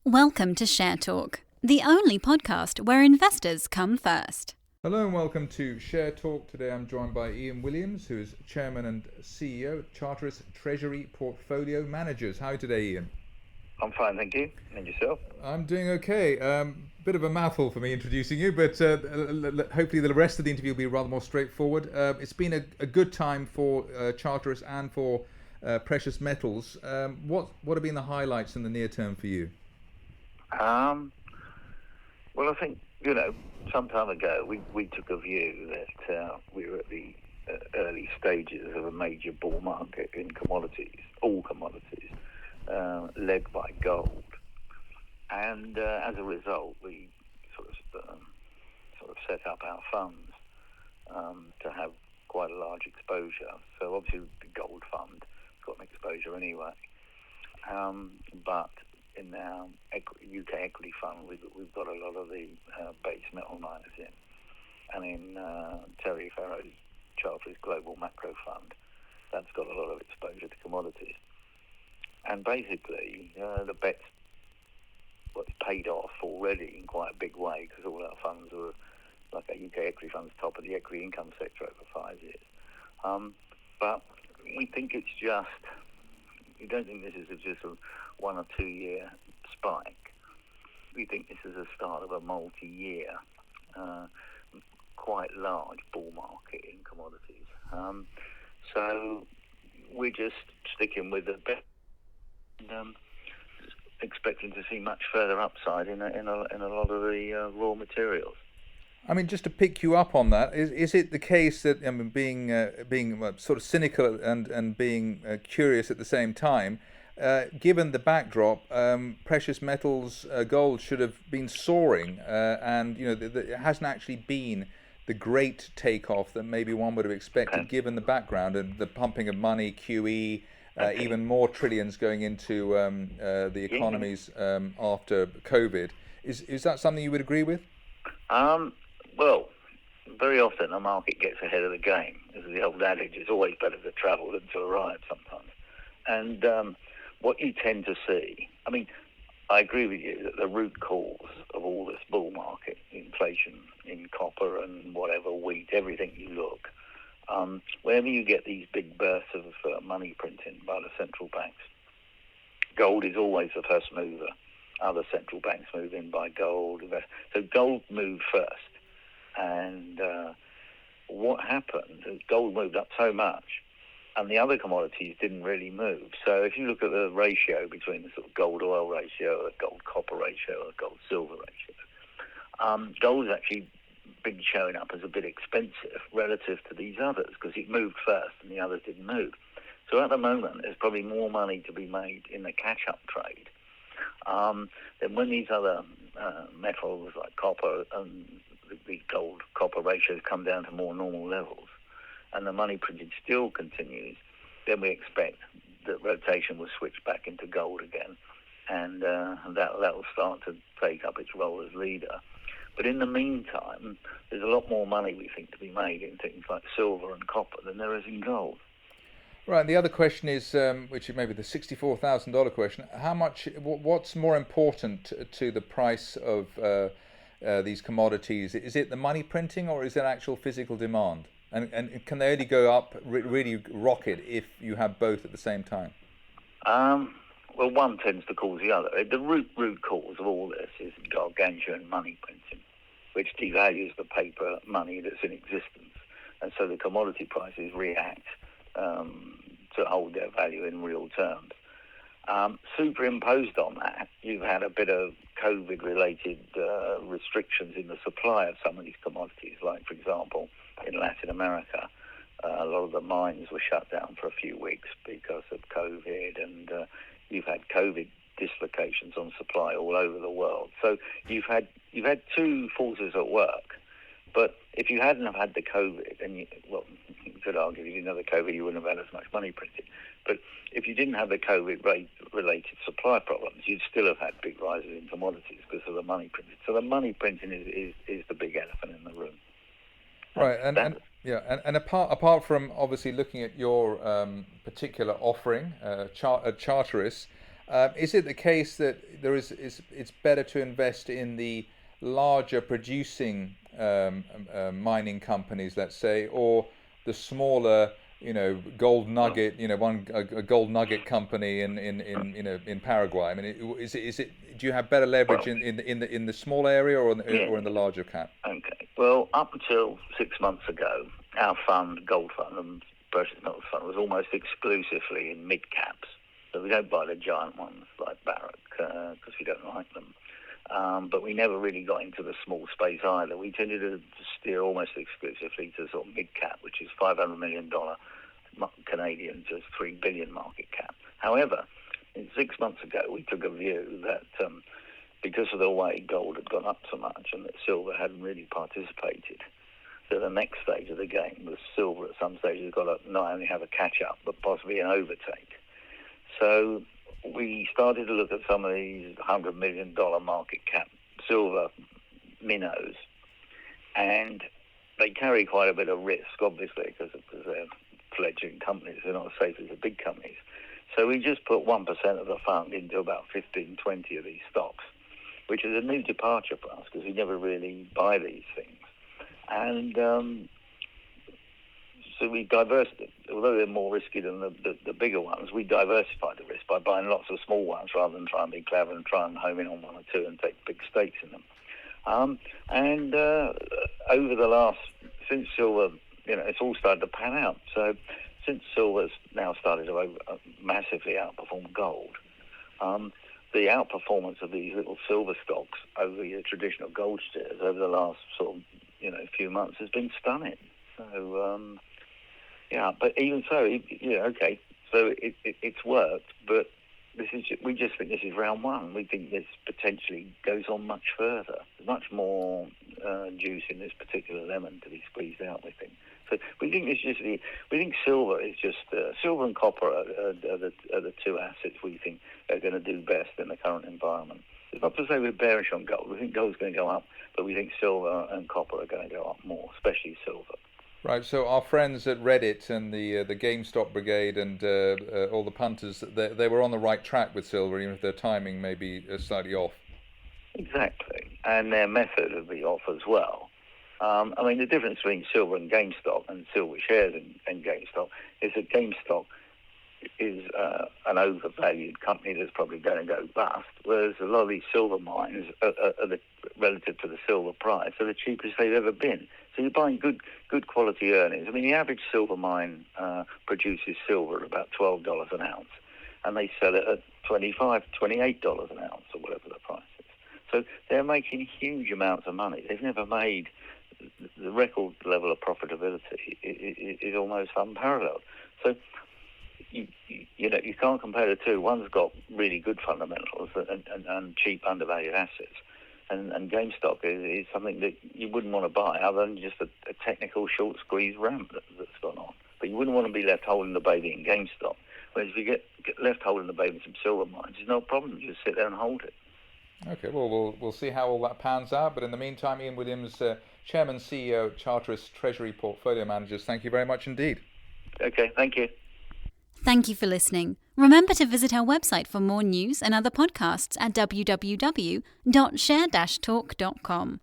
Welcome to Share Talk, the only podcast where investors come first. Hello and welcome to Share Talk. Today I'm joined by Ian Williams, who is Chairman and CEO at Charteris Treasury Portfolio Managers. How are you today, Ian? I'm fine, thank you. And yourself? I'm doing okay. Bit of a mouthful for me introducing you, but hopefully the rest of the interview will be rather more straightforward. It's been a good time for Charteris and for precious metals. What have been the highlights in the near term for you? Well, I think, some time ago we took a view that we were at the early stages of a major bull market in commodities, all commodities, led by gold. And as a result, we sort of set up our funds to have quite a large exposure. So obviously the gold fund has got an exposure anyway. But in our UK equity fund, we've got a lot of the base metal miners in. And in Terry Farrow's Charteris Global Macro Fund, that's got a lot of exposure to commodities. And basically, the bet's paid off already in quite a big way, because all our funds were, like our UK equity funds, top of the equity income sector over 5 years. But we think it's we don't think this is just a 1 or 2 year spike. We think this is the start of a multi-year, quite large bull market in commodities. So we're just sticking with the bet, expecting to see much further upside in a lot of the raw materials. I mean, just to pick you up on that, is it the case that being sort of cynical and being curious at the same time, given the backdrop, precious metals, gold should have been soaring, and it hasn't actually been the great takeoff that maybe one would have expected, given the background and the pumping of money, QE, even more trillions going into the economies after COVID. Is that something you would agree with? Well, very often a market gets ahead of the game. As the old adage, it's always better to travel than to arrive sometimes. And what you tend to see, I agree with you that the root cause of all this bull market, inflation in copper and whatever, wheat, everything you look, whenever you get these big bursts of money printing by the central banks, gold is always the first mover. Other central banks move in by gold. So gold moved first. And what happened is gold moved up so much and the other commodities didn't really move. So if you look at the ratio between the sort of gold oil ratio, the gold copper ratio, the gold silver ratio, gold is actually been showing up as a bit expensive relative to these others because it moved first and the others didn't move. So at the moment, there's probably more money to be made in the catch-up trade. Then when these other metals like copper and the gold copper ratios come down to more normal levels and the money printing still continues, then we expect that rotation will switch back into gold again, and that will start to take up its role as leader. But in the meantime, there's a lot more money, we think, to be made in things like silver and copper than there is in gold. Right. The other question is, which is maybe the $64,000 question: how much? What's more important to the price of these commodities? Is it the money printing, or is it actual physical demand? And can they only go up, really rocket, if you have both at the same time? Well, one tends to cause the other. The root cause of all this is gargantuan money printing, which devalues the paper money that's in existence, and so the commodity prices react to hold their value in real terms. Superimposed on that, you've had a bit of COVID-related restrictions in the supply of some of these commodities, like, for example, in Latin America, a lot of the mines were shut down for a few weeks because of COVID, and you've had COVID dislocations on supply all over the world. So you've had two forces at work. But if you hadn't have had the COVID, and you could argue if you didn't have the COVID, you wouldn't have had as much money printed. But if you didn't have the COVID-related supply problems, you'd still have had big rises in commodities because of the money printing. So the money printing is the big elephant in the room. Right, and apart from obviously looking at your particular offering, Charteris, is it the case that it's better to invest in the larger producing mining companies, let's say, or the smaller, gold nugget, a gold nugget company in Paraguay. I mean, is it? Do you have better leverage in the small area or in the larger cap? Okay. Well, up until 6 months ago, our fund, gold fund, and precious metals fund, was almost exclusively in mid caps. So we don't buy the giant ones like Barrick because we don't like them. But we never really got into the small space either. We tended to steer almost exclusively to sort of mid-cap, which is $500 million Canadian to $3 billion market cap. However, 6 months ago, we took a view that because of the way gold had gone up so much and that silver hadn't really participated, so the next stage of the game was silver at some stage has got to not only have a catch-up, but possibly an overtake. So we started to look at some of these $100 million market cap silver minnows, and they carry quite a bit of risk, obviously, because they're fledgling companies. They're not as safe as the big companies. So we just put 1% of the fund into about 15, 20 of these stocks, which is a new departure for us because we never really buy these things. And so we diversified. Although they're more risky than the bigger ones, we diversified the risk by buying lots of small ones rather than trying to be clever and try and home in on one or two and take big stakes in them. And over the last, since silver, it's all started to pan out. So since silver's now started to massively outperform gold, the outperformance of these little silver stocks over your traditional gold shares over the last sort of few months has been stunning. So but even so, okay, so it's worked, but we just think this is round one. We think this potentially goes on much further. There's much more juice in this particular lemon to be squeezed out, we think. So we think silver is just silver and copper are the two assets we think are going to do best in the current environment. It's not to say we're bearish on gold. We think gold's going to go up, but we think silver and copper are going to go up more, especially silver. Right, so our friends at Reddit and the GameStop brigade and all the punters, they were on the right track with silver, even if their timing may be slightly off. Exactly, and their method would be off as well. The difference between silver and GameStop and silver shares and GameStop is that GameStop is an overvalued company that's probably going to go bust, whereas a lot of these silver mines, relative to the silver price, are the cheapest they've ever been. So you're buying good quality earnings. The average silver mine produces silver at about $12 an ounce, and they sell it at $25, $28 an ounce, or whatever the price is. So they're making huge amounts of money. They've never made the record level of profitability is almost unparalleled. So you can't compare the two. One's got really good fundamentals and cheap undervalued assets. And GameStop is something that you wouldn't want to buy other than just a technical short squeeze ramp that's gone on. But you wouldn't want to be left holding the baby in GameStop. Whereas if you get left holding the baby in some silver mines, there's no problem. You just sit there and hold it. Okay, well, we'll see how all that pans out. But in the meantime, Ian Williams, Chairman, CEO, Charteris Treasury Portfolio Managers, thank you very much indeed. Okay, thank you. Thank you for listening. Remember to visit our website for more news and other podcasts at www.share-talk.com.